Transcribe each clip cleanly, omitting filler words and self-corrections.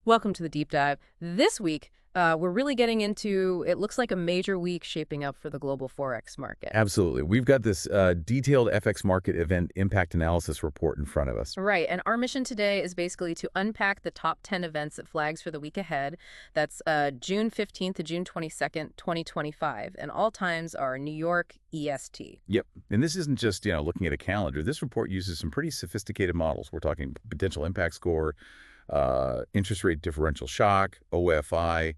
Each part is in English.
Welcome to the deep dive. This week, we're really getting into, it looks like a major week shaping up for the global Forex market. Absolutely. We've got this detailed FX market event impact analysis report in front of us. Right, and our mission today is basically to unpack the top 10 events it flags for the week ahead. That's June 15th to June 22nd, 2025, and all times are New York EST. Yep. And this isn't just, looking at a calendar. This report uses some pretty sophisticated models. We're talking potential impact score, interest rate differential shock, OFI,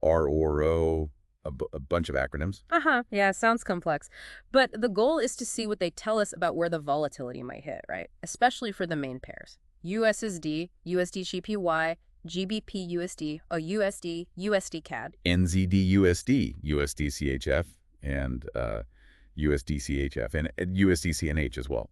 RORO, a bunch of acronyms. Yeah, sounds complex. But the goal is to see what they tell us about where the volatility might hit, right? Especially for the main pairs. USSD, USD GBP USD, or USD, USD CAD. NZD USD, USD CHF, and USD CHF, and USD CNH as well.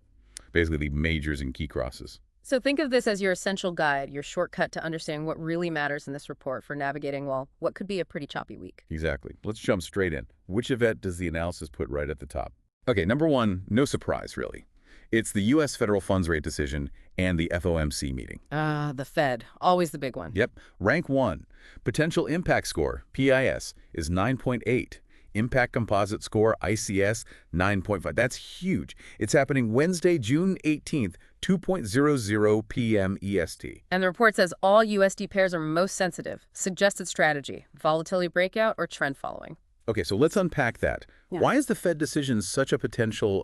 Basically, the majors and key crosses. So think of this as your essential guide, your shortcut to understanding what really matters in this report for navigating, well, what could be a pretty choppy week. Exactly. Let's jump straight in. Which event does the analysis put right at the top? Okay, number one, no surprise, really. It's the U.S. federal funds rate decision and the FOMC meeting. The Fed, always the big one. Yep. Rank 1. Potential impact score, PIS, is 9.8. Impact composite score, ICS, 9.5. That's huge. It's happening Wednesday, June 18th, 2:00 p.m. EST. And the report says all USD pairs are most sensitive. Suggested strategy, volatility breakout or trend following. Okay, so let's unpack that. Yeah. Why is the Fed decision such a potential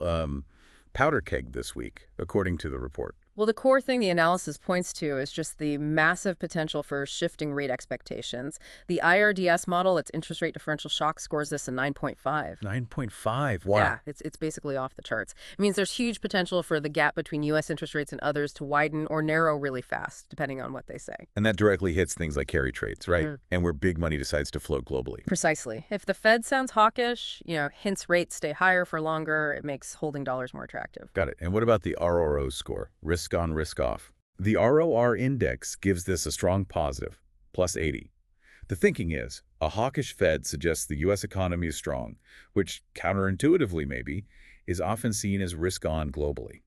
powder keg this week, according to the report? Well, the core thing the analysis points to is just the massive potential for shifting rate expectations. The IRDS model, its interest rate differential shock, scores this a 9.5. 9.5. Wow. Yeah, it's basically off the charts. It means there's huge potential for the gap between U.S. interest rates and others to widen or narrow really fast, depending on what they say. And that directly hits things like carry trades, right? And where big money decides to float globally. Precisely. If the Fed sounds hawkish, hints rates stay higher for longer, it makes holding dollars more attractive. Got it. And what about the RORO score? Risk on, risk off. The ROR index gives this a strong positive, plus 80. The thinking is, a hawkish Fed suggests the U.S. economy is strong, which, counterintuitively maybe, is often seen as risk on globally.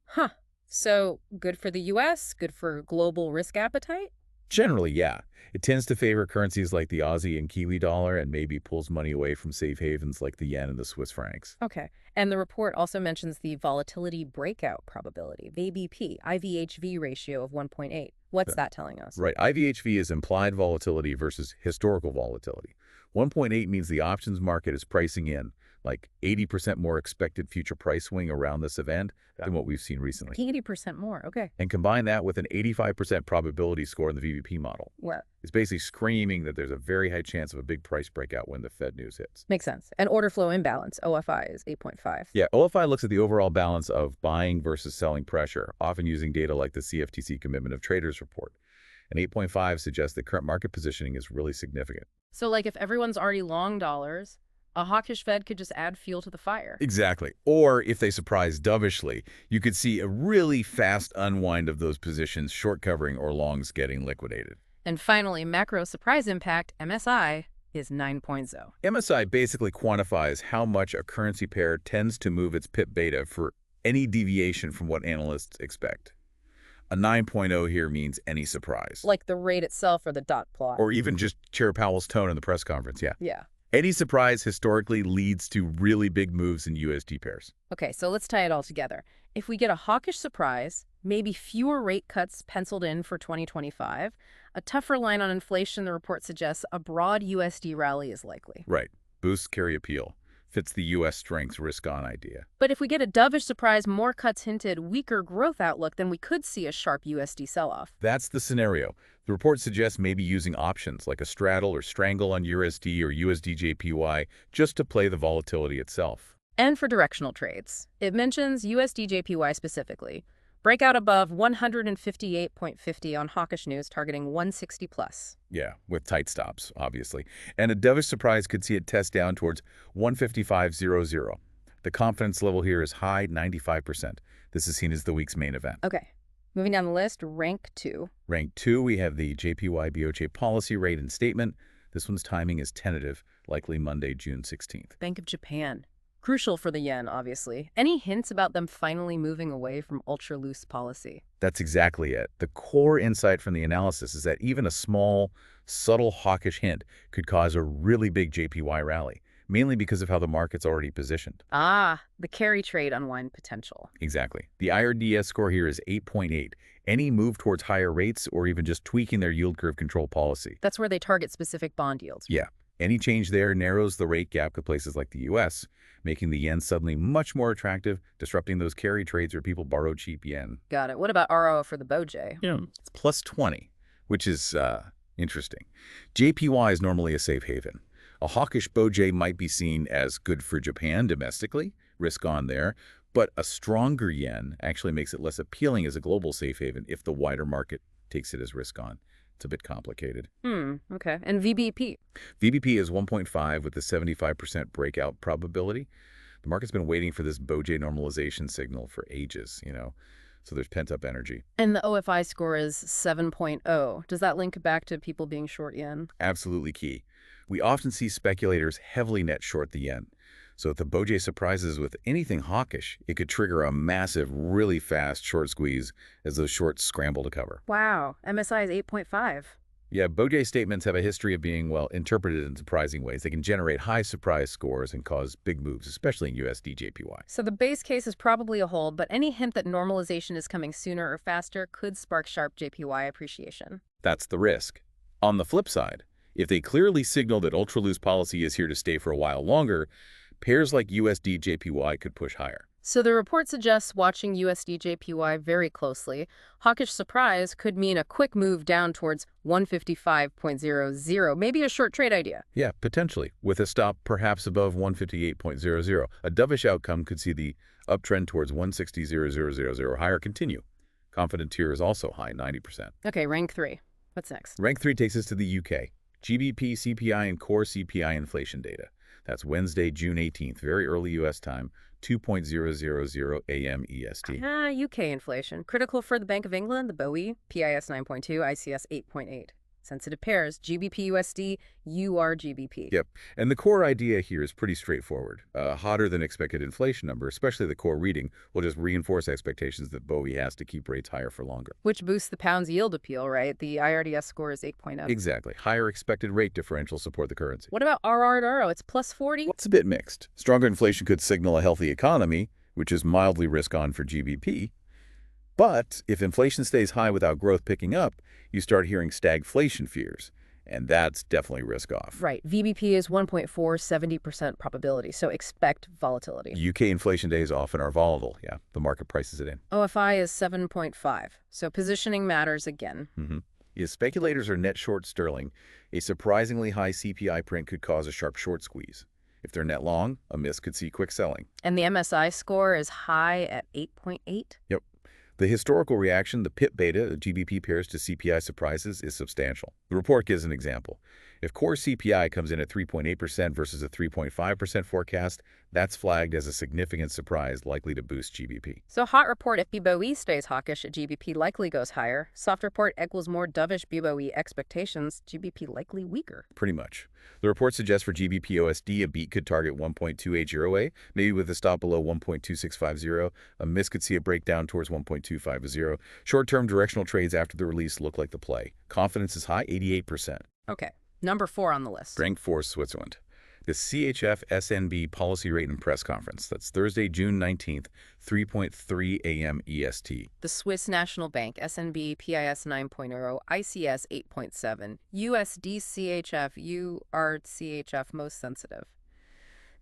So, good for the U.S., good for global risk appetite? Generally, yeah. It tends to favor currencies like the Aussie and Kiwi dollar and maybe pulls money away from safe havens like the yen and the Swiss francs. Okay. And the report also mentions the volatility breakout probability, VBP, IVHV ratio of 1.8. What's that telling us? Right. IVHV is implied volatility versus historical volatility. 1.8 means the options market is pricing in like 80% more expected future price swing around this event than what we've seen recently. 80% more, okay. And combine that with an 85% probability score in the VBP model. What? It's basically screaming that there's a very high chance of a big price breakout when the Fed news hits. Makes sense. And order flow imbalance, OFI, is 8.5. Yeah, OFI looks at the overall balance of buying versus selling pressure, often using data like the CFTC Commitment of Traders report. And 8.5 suggests that current market positioning is really significant. So like if everyone's already long dollars, a hawkish Fed could just add fuel to the fire. Exactly. Or if they surprise dovishly, you could see a really fast unwind of those positions, short covering or longs getting liquidated. And finally, macro surprise impact, MSI, is 9.0. MSI basically quantifies how much a currency pair tends to move its pip beta for any deviation from what analysts expect. A 9.0 here means any surprise. Like the rate itself or the dot plot. Or even just Chair Powell's tone in the press conference, yeah. Yeah. Any surprise historically leads to really big moves in USD pairs. Okay, so let's tie it all together. If we get a hawkish surprise, maybe fewer rate cuts penciled in for 2025, a tougher line on inflation, the report suggests a broad USD rally is likely. Right. Boosts carry appeal. Fits the U.S. strength's risk-on idea. But if we get a dovish surprise, more cuts hinted, weaker growth outlook, then we could see a sharp USD sell-off. That's the scenario. The report suggests maybe using options like a straddle or strangle on USD or USD-JPY just to play the volatility itself. And for directional trades, it mentions USD-JPY specifically. Breakout above 158.50 on hawkish news, targeting 160 plus. Yeah, with tight stops, obviously. And a dovish surprise could see it test down towards 155.00. The confidence level here is high, 95%. This is seen as the week's main event. Okay. Moving down the list, rank 2. Rank 2, we have the JPY BOJ policy rate and statement. This one's timing is tentative, likely Monday, June 16th. Bank of Japan. Crucial for the yen, obviously. Any hints about them finally moving away from ultra-loose policy? That's exactly it. The core insight from the analysis is that even a small, subtle hawkish hint could cause a really big JPY rally, mainly because of how the market's already positioned. Ah, the carry trade unwind potential. Exactly. The IRDS score here is 8.8. Any move towards higher rates or even just tweaking their yield curve control policy. That's where they target specific bond yields. Yeah. Any change there narrows the rate gap to places like the US, making the yen suddenly much more attractive, disrupting those carry trades where people borrow cheap yen. Got it. What about RO for the BOJ? Yeah. It's plus 20, which is interesting. JPY is normally a safe haven. A hawkish BOJ might be seen as good for Japan domestically, risk on there, but a stronger yen actually makes it less appealing as a global safe haven if the wider market takes it as risk on. It's a bit complicated. Okay. And VBP? VBP is 1.5 with a 75% breakout probability. The market's been waiting for this BOJ normalization signal for ages, so there's pent-up energy. And the OFI score is 7.0. Does that link back to people being short yen? Absolutely key. We often see speculators heavily net short the yen. So if the BOJ surprises with anything hawkish, it could trigger a massive, really fast short squeeze as those shorts scramble to cover. Wow. MSI is 8.5. Yeah, BOJ statements have a history of being, well, interpreted in surprising ways. They can generate high surprise scores and cause big moves, especially in USD JPY. So the base case is probably a hold, but any hint that normalization is coming sooner or faster could spark sharp JPY appreciation. That's the risk. On the flip side, if they clearly signal that ultra-loose policy is here to stay for a while longer, pairs like USD JPY could push higher. So the report suggests watching USD JPY very closely. Hawkish surprise could mean a quick move down towards 155.00, maybe a short trade idea. Yeah, potentially, with a stop perhaps above 158.00. A dovish outcome could see the uptrend towards 160.0000 higher continue. Confidence here is also high, 90%. Okay, rank 3. What's next? Rank 3 takes us to the UK. GBP, CPI, and core CPI inflation data. That's Wednesday, June 18th, very early U.S. time, 2:000 a.m. EST. UK inflation. Critical for the Bank of England, the BOE, PIS 9.2, ICS 8.8. Sensitive pairs, GBP USD, URGBP. Yep. And the core idea here is pretty straightforward. A hotter than expected inflation number, especially the core reading, will just reinforce expectations that BOE has to keep rates higher for longer. Which boosts the pound's yield appeal, right? The IRDS score is 8.0. Exactly. Higher expected rate differentials support the currency. What about RR to euro? It's plus 40? It's a bit mixed. Stronger inflation could signal a healthy economy, which is mildly risk-on for GBP. But if inflation stays high without growth picking up, you start hearing stagflation fears, and that's definitely risk-off. Right. VBP is 1.4, 70% probability, so expect volatility. UK inflation days often are volatile. Yeah, the market prices it in. OFI is 7.5, so positioning matters again. If speculators are net short sterling, a surprisingly high CPI print could cause a sharp short squeeze. If they're net long, a miss could see quick selling. And the MSI score is high at 8.8? Yep. The historical reaction, the pip beta of GBP pairs to CPI surprises, is substantial. The report gives an example. If core CPI comes in at 3.8% versus a 3.5% forecast, that's flagged as a significant surprise likely to boost GBP. So hot report if BBOE stays hawkish, GBP likely goes higher. Soft report equals more dovish BBOE expectations, GBP likely weaker. Pretty much. The report suggests for GBP OSD, a beat could target 1.280A, maybe with a stop below 1.2650. A miss could see a breakdown towards 1.250. Short-term directional trades after the release look like the play. Confidence is high, 88%. Okay, number 4 on the list. Rank 4, Switzerland. The CHF SNB Policy Rate and Press Conference. That's Thursday, June 19th, 3:03 a.m. EST. The Swiss National Bank, SNB, PIS 9.0, ICS 8.7, USD CHF, URCHF most sensitive.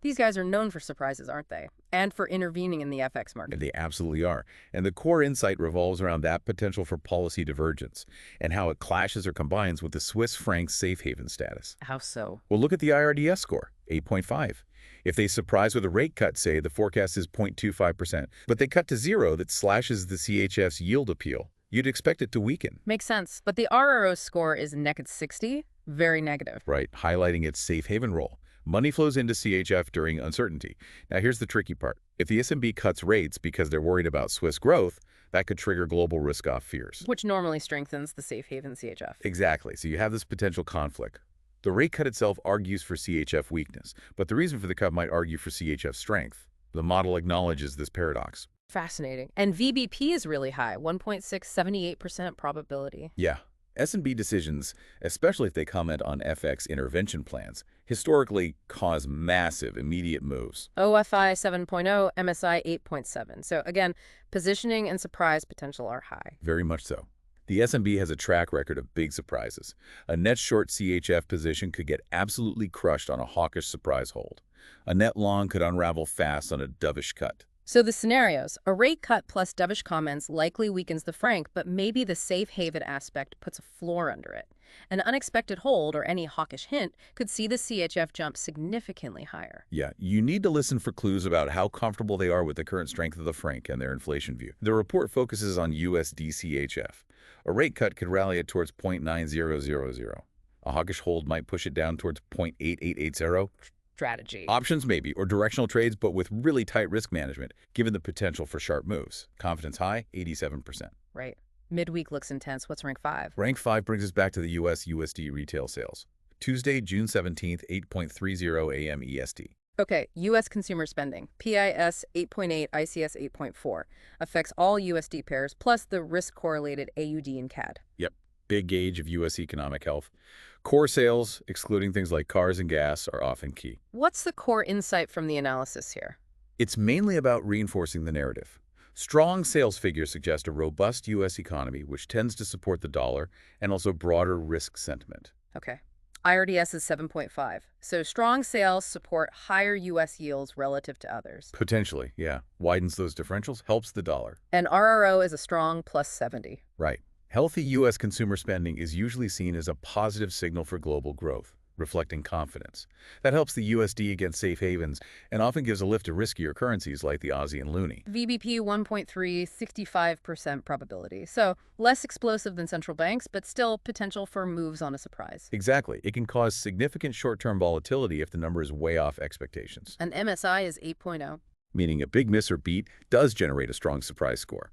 These guys are known for surprises, aren't they? And for intervening in the FX market. They absolutely are. And the core insight revolves around that potential for policy divergence and how it clashes or combines with the Swiss franc's safe haven status. How so? Well, look at the IRDS score, 8.5. If they surprise with a rate cut, say, the forecast is 0.25%, but they cut to 0, that slashes the CHF's yield appeal. You'd expect it to weaken. Makes sense. But the RRO score is negative 60, very negative. Right, highlighting its safe haven role. Money flows into CHF during uncertainty. Now, here's the tricky part. If the SNB cuts rates because they're worried about Swiss growth, that could trigger global risk-off fears. Which normally strengthens the safe haven CHF. Exactly. So you have this potential conflict. The rate cut itself argues for CHF weakness, but the reason for the cut might argue for CHF strength. The model acknowledges this paradox. Fascinating. And VBP is really high, 1.678% probability. Yeah. S&B decisions, especially if they comment on FX intervention plans, historically cause massive immediate moves. OFI 7.0, MSI 8.7. So again, positioning and surprise potential are high. Very much so. The S&B has a track record of big surprises. A net short CHF position could get absolutely crushed on a hawkish surprise hold. A net long could unravel fast on a dovish cut. So the scenarios, a rate cut plus dovish comments likely weakens the franc, but maybe the safe haven aspect puts a floor under it. An unexpected hold or any hawkish hint could see the CHF jump significantly higher. Yeah, you need to listen for clues about how comfortable they are with the current strength of the franc and their inflation view. The report focuses on USD CHF. A rate cut could rally it towards 0.9000. A hawkish hold might push it down towards 0.8880. Strategy. Options maybe, or directional trades, but with really tight risk management, given the potential for sharp moves. Confidence high, 87%. Right. Midweek looks intense. What's rank 5? Rank 5 brings us back to the U.S. USD retail sales. Tuesday, June 17th, 8:30 a.m. EST. Okay, U.S. consumer spending. PIS 8.8, ICS 8.4. Affects all USD pairs, plus the risk-correlated AUD and CAD. Yep, big gauge of U.S. economic health. Core sales, excluding things like cars and gas, are often key. What's the core insight from the analysis here? It's mainly about reinforcing the narrative. Strong sales figures suggest a robust U.S. economy, which tends to support the dollar and also broader risk sentiment. Okay. IRDS is 7.5. So strong sales support higher U.S. yields relative to others. Potentially, yeah. Widens those differentials, helps the dollar. And RRO is a strong plus 70. Right. Healthy U.S. consumer spending is usually seen as a positive signal for global growth, reflecting confidence. That helps the USD against safe havens and often gives a lift to riskier currencies like the Aussie and Loonie. VBP 1.3, 65% probability. So less explosive than central banks, but still potential for moves on a surprise. Exactly. It can cause significant short-term volatility if the number is way off expectations. And MSI is 8.0. Meaning a big miss or beat does generate a strong surprise score.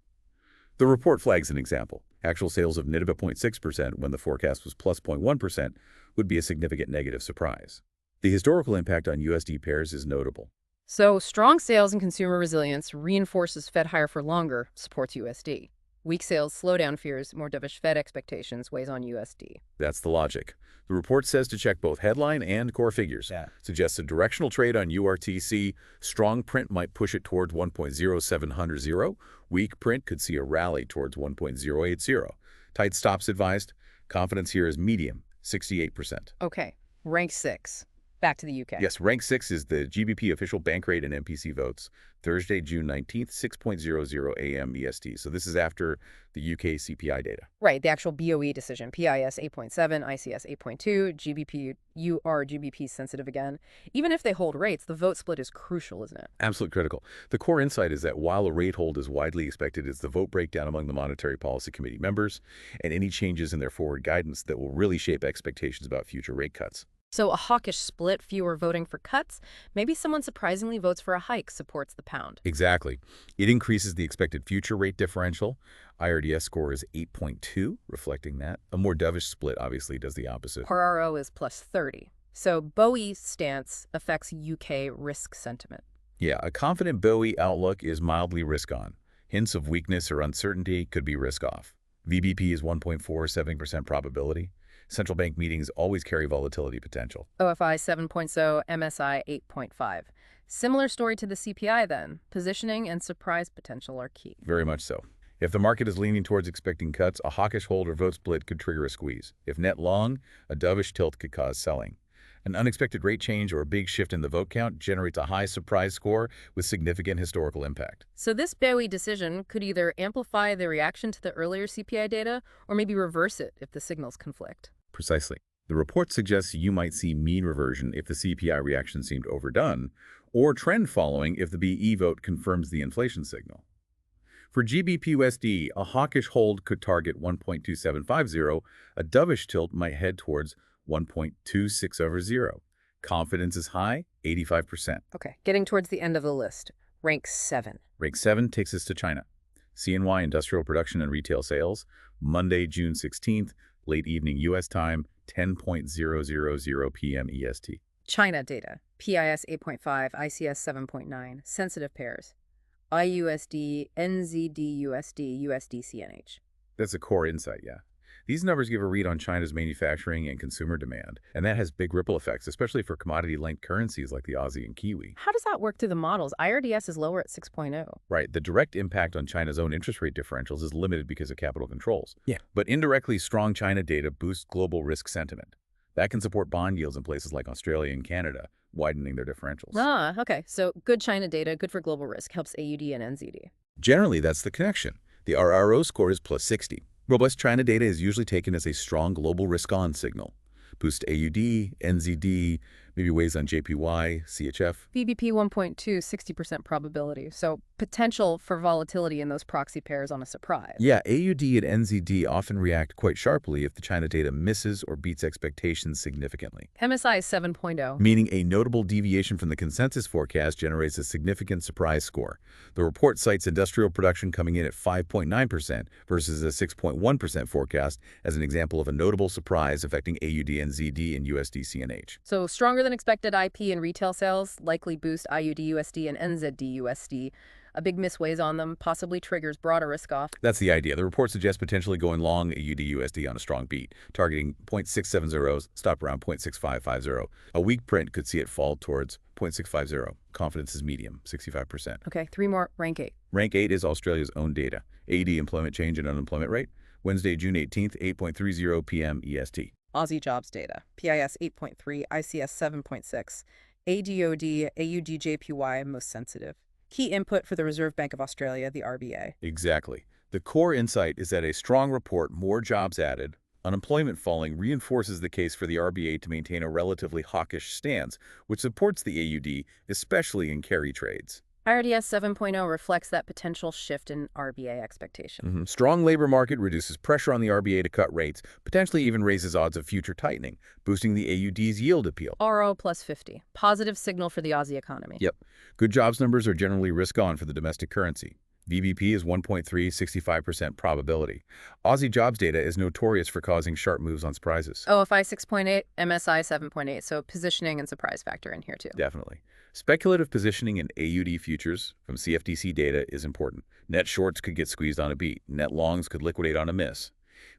The report flags an example. Actual sales of negative 0.6% when the forecast was plus 0.1% would be a significant negative surprise. The historical impact on USD pairs is notable. So strong sales and consumer resilience reinforces Fed higher for longer, supports USD. Weak sales, slowdown fears, more dovish Fed expectations weighs on USD. That's the logic. The report says to check both headline and core figures. Suggests a directional trade on URTC. Strong print might push it towards 1.0700. Weak print could see a rally towards 1.080. Tight stops advised. Confidence here is medium, 68%. Okay, rank 6. Back to the UK. Yes, rank 6 is the GBP official bank rate and MPC votes, Thursday, June 19th, 6:00 a.m. EST. So this is after the UK CPI data. Right, the actual BOE decision. PIS 8.7, ICS 8.2, GBP, GBP sensitive again. Even if they hold rates, the vote split is crucial, isn't it? Absolutely critical. The core insight is that while a rate hold is widely expected, it's the vote breakdown among the Monetary Policy Committee members and any changes in their forward guidance that will really shape expectations about future rate cuts. So a hawkish split, fewer voting for cuts. Maybe someone surprisingly votes for a hike, supports the pound. Exactly. It increases the expected future rate differential. IRDS score is 8.2, reflecting that. A more dovish split obviously does the opposite. RRO is plus 30. So BOE's stance affects UK risk sentiment. Yeah, a confident BOE outlook is mildly risk-on. Hints of weakness or uncertainty could be risk-off. VBP is 1.47% probability. Central bank meetings always carry volatility potential. OFI 7.0, MSI 8.5. Similar story to the CPI then. Positioning and surprise potential are key. Very much so. If the market is leaning towards expecting cuts, a hawkish hold or vote split could trigger a squeeze. If net long, a dovish tilt could cause selling. An unexpected rate change or a big shift in the vote count generates a high surprise score with significant historical impact. So this BOE decision could either amplify the reaction to the earlier CPI data or maybe reverse it if the signals conflict. Precisely. The report suggests you might see mean reversion if the CPI reaction seemed overdone, or trend following if the BE vote confirms the inflation signal. For GBP/USD, a hawkish hold could target 1.2750. A dovish tilt might head towards 1.2600. Confidence is high, 85%. Okay, getting towards the end of the list. Rank 7. Rank 7 takes us to China. CNY industrial production and retail sales, Monday, June 16th, late evening U.S. time, 10:00 p.m. EST. China data, PIS 8.5, ICS 7.9, sensitive pairs, IUSD, NZD, USD, USD, That's a core insight, yeah. These numbers give a read on China's manufacturing and consumer demand, and that has big ripple effects, especially for commodity-linked currencies like the Aussie and Kiwi. How does that work through the models? IRDS is lower at 6.0. Right, the direct impact on China's own interest rate differentials is limited because of capital controls. Yeah. But indirectly, strong China data boosts global risk sentiment. That can support bond yields in places like Australia and Canada, widening their differentials. Ah, okay. So good China data, good for global risk, helps AUD and NZD. Generally, that's the connection. The RRO score is plus 60. Robust China data is usually taken as a strong global risk-on signal. Boost AUD, NZD, maybe weighs on JPY, CHF. VBP 1.2, 60% probability. So potential for volatility in those proxy pairs on a surprise. Yeah, AUD and NZD often react quite sharply if the China data misses or beats expectations significantly. MSI is 7.0. Meaning a notable deviation from the consensus forecast generates a significant surprise score. The report cites industrial production coming in at 5.9% versus a 6.1% forecast as an example of a notable surprise affecting AUD, NZD, and USD CNH. So stronger than expected IP and retail sales likely boost IUD USD and NZD USD. A big miss weighs on them, possibly triggers broader risk off. That's the idea. The report suggests potentially going long AUD USD on a strong beat, targeting 0.670, stop around 0.6550. A weak print could see it fall towards 0.650. Confidence is medium, 65%. Okay, three more. Rank 8. Rank 8 is Australia's own data. AD employment change and unemployment rate. Wednesday, June 18th, 8:30 p.m. EST. Aussie jobs data, PIS 8.3, ICS 7.6, ADOD, AUDJPY most sensitive. Key input for the Reserve Bank of Australia, the RBA. Exactly. The core insight is that a strong report, more jobs added, unemployment falling reinforces the case for the RBA to maintain a relatively hawkish stance, which supports the AUD, especially in carry trades. IRDS 7.0 reflects that potential shift in RBA expectation. Strong labor market reduces pressure on the RBA to cut rates, potentially even raises odds of future tightening, boosting the AUD's yield appeal. RO plus 50. Positive signal for the Aussie economy. Yep. Good jobs numbers are generally risk-on for the domestic currency. VBP is 1.3, 65% probability. Aussie jobs data is notorious for causing sharp moves on surprises. OFI 6.8, MSI 7.8, so positioning and surprise factor in here too. Definitely. Speculative positioning in AUD futures from CFTC data is important. Net shorts could get squeezed on a beat. Net longs could liquidate on a miss.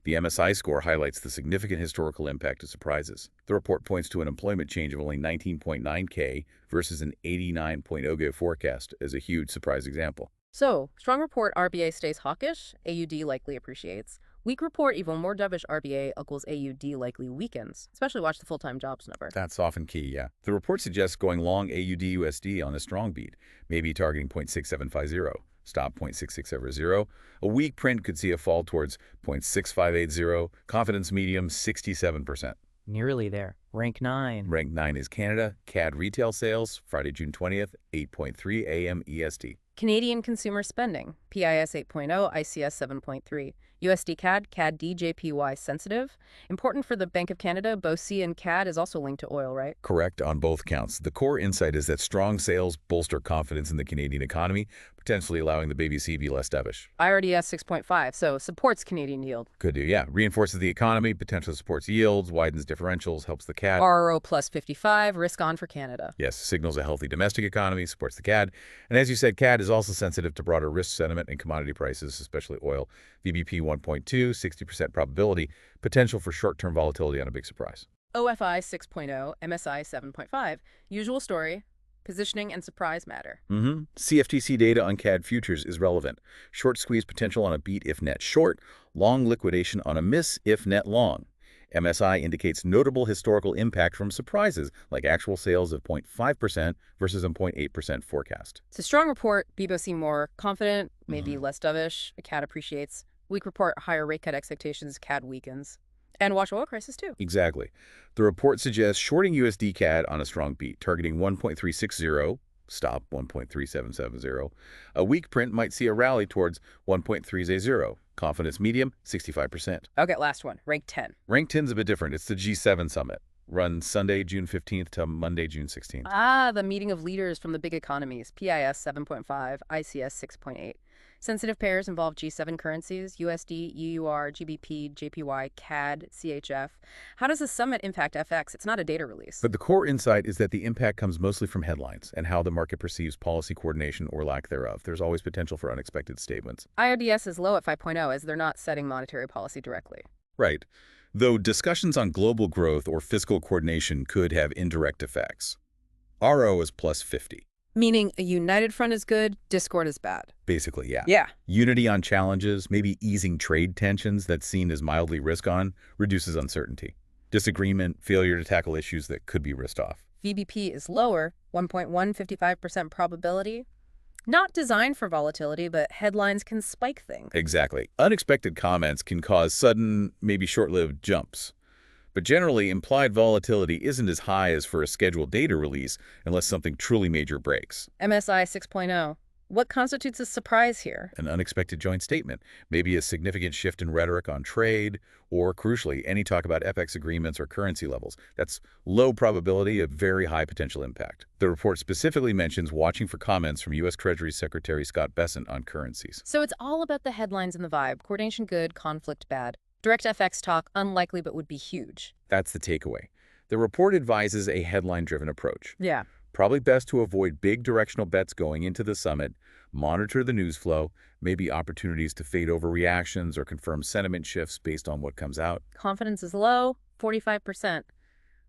The MSI score highlights the significant historical impact of surprises. The report points to an employment change of only 19.9K versus an 89.0K forecast as a huge surprise example. So, strong report RBA stays hawkish, AUD likely appreciates. Weak report, even more dovish RBA equals AUD likely weakens. Especially watch the full-time jobs number. That's often key, yeah. The report suggests going long AUD USD on a strong beat, maybe targeting 0.6750. Stop 0.6670. A weak print could see a fall towards 0.6580. Confidence medium 67%. Nearly there. Rank 9. Rank 9 is Canada. CAD retail sales, Friday, June 20th, 8:3 a.m. EST. Canadian consumer spending, PIS 8.0, ICS 7.3. USD CAD, CAD DJPY sensitive. Important for the Bank of Canada, BOC and CAD is also linked to oil, right? Correct on both counts. The core insight is that strong sales bolster confidence in the Canadian economy, potentially allowing the BBC to be less dovish. IRDS 6.5, so supports Canadian yield. Could do, yeah. Reinforces the economy, potentially supports yields, widens differentials, helps the CAD. RRO plus 55, risk on for Canada. Yes, signals a healthy domestic economy, supports the CAD. And as you said, CAD is also sensitive to broader risk sentiment and commodity prices, especially oil. VBP 1.2, 60% probability, potential for short-term volatility on a big surprise. OFI 6.0, MSI 7.5, usual story. Positioning and surprise matter. CFTC data on CAD futures is relevant. Short squeeze potential on a beat if net short, long liquidation on a miss if net long. MSI indicates notable historical impact from surprises, like actual sales of 0.5% versus a 0.8% forecast. It's a strong report, BBOC more confident, maybe less dovish, CAD appreciates. Weak report, higher rate cut expectations, CAD weakens. And watch oil prices too. Exactly. The report suggests shorting USD CAD on a strong beat, targeting 1.360, stop 1.3770. A weak print might see a rally towards 1.380. Confidence medium, 65%. Okay, last one, rank 10. Rank 10 is a bit different. It's the G7 summit. Run Sunday, June 15th to Monday, June 16th. Ah, the meeting of leaders from the big economies. PIS 7.5, ICS 6.8. Sensitive pairs involve G7 currencies, USD, EUR, GBP, JPY, CAD, CHF. How does the summit impact FX? It's not a data release. But the core insight is that the impact comes mostly from headlines and how the market perceives policy coordination or lack thereof. There's always potential for unexpected statements. IODS is low at 5.0 as they're not setting monetary policy directly. Right. Though discussions on global growth or fiscal coordination could have indirect effects. RO is plus 50. Meaning a united front is good, discord is bad. Basically, yeah. Yeah. Unity on challenges, maybe easing trade tensions that's seen as mildly risk-on, reduces uncertainty. Disagreement, failure to tackle issues that could be risked off. VBP is lower, 1.155% probability. Not designed for volatility, but headlines can spike things. Exactly. Unexpected comments can cause sudden, maybe short-lived jumps. But generally, implied volatility isn't as high as for a scheduled data release unless something truly major breaks. MSI 6.0. What constitutes a surprise here? An unexpected joint statement, maybe a significant shift in rhetoric on trade, or crucially, any talk about FX agreements or currency levels. That's low probability of very high potential impact. The report specifically mentions watching for comments from U.S. Treasury Secretary Scott Bessent on currencies. So it's all about the headlines and the vibe. Coordination good, conflict bad. Direct FX talk unlikely but would be huge. That's the takeaway. The report advises a headline-driven approach. Yeah. Probably best to avoid big directional bets going into the summit, monitor the news flow, maybe opportunities to fade overreactions or confirm sentiment shifts based on what comes out. Confidence is low, 45%.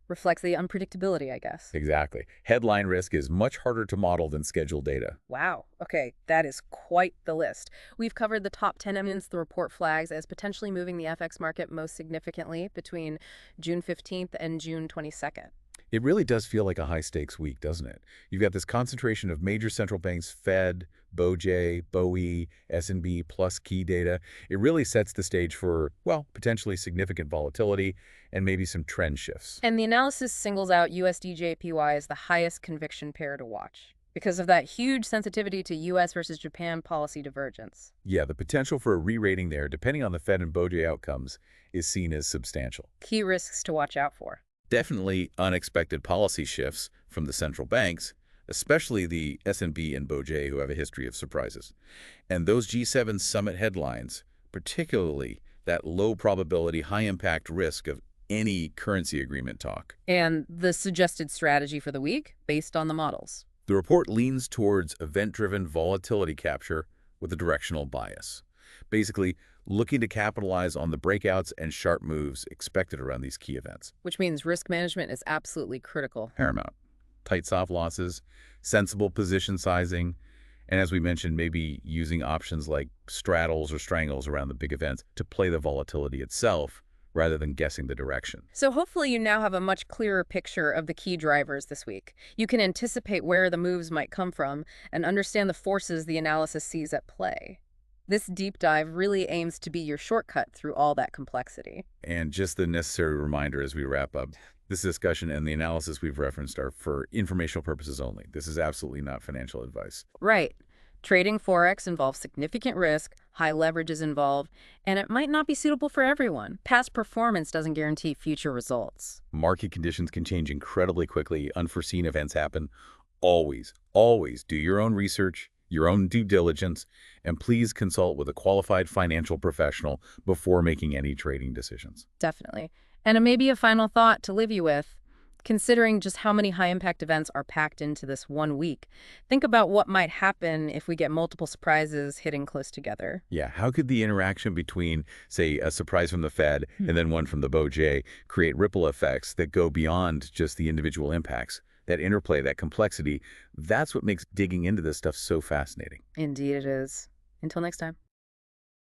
Reflects the unpredictability, I guess. Exactly. Headline risk is much harder to model than scheduled data. Wow. Okay, that is quite the list. We've covered the top 10 evidence the report flags as potentially moving the FX market most significantly between June 15th and June 22nd. It really does feel like a high-stakes week, doesn't it? You've got this concentration of major central banks, Fed, BOJ, BOE, S&B, plus key data. It really sets the stage for, well, potentially significant volatility and maybe some trend shifts. And the analysis singles out USD-JPY as the highest conviction pair to watch because of that huge sensitivity to U.S. versus Japan policy divergence. Yeah, the potential for a re-rating there, depending on the Fed and BOJ outcomes, is seen as substantial. Key risks to watch out for. Definitely unexpected policy shifts from the central banks, especially the S&B and BOJ, who have a history of surprises. And those G7 summit headlines, particularly that low probability, high impact risk of any currency agreement talk. And the suggested strategy for the week based on the models. The report leans towards event-driven volatility capture with a directional bias. Basically, looking to capitalize on the breakouts and sharp moves expected around these key events. Which means risk management is absolutely critical. Paramount. Tight stop losses, sensible position sizing, and as we mentioned, maybe using options like straddles or strangles around the big events to play the volatility itself rather than guessing the direction. So hopefully you now have a much clearer picture of the key drivers this week. You can anticipate where the moves might come from and understand the forces the analysis sees at play. This deep dive really aims to be your shortcut through all that complexity. And just the necessary reminder as we wrap up, this discussion and the analysis we've referenced are for informational purposes only. This is absolutely not financial advice. Right. Trading Forex involves significant risk, high leverage is involved, and it might not be suitable for everyone. Past performance doesn't guarantee future results. Market conditions can change incredibly quickly. Unforeseen events happen. Always, always do your own research, your own due diligence, and please consult with a qualified financial professional before making any trading decisions. Definitely. And maybe a final thought to leave you with. Considering just how many high-impact events are packed into this 1 week, think about what might happen if we get multiple surprises hitting close together. Yeah, how could the interaction between, say, a surprise from the Fed and then one from the BOJ create ripple effects that go beyond just the individual impacts? That interplay, that complexity, that's what makes digging into this stuff so fascinating. Indeed it is. Until next time.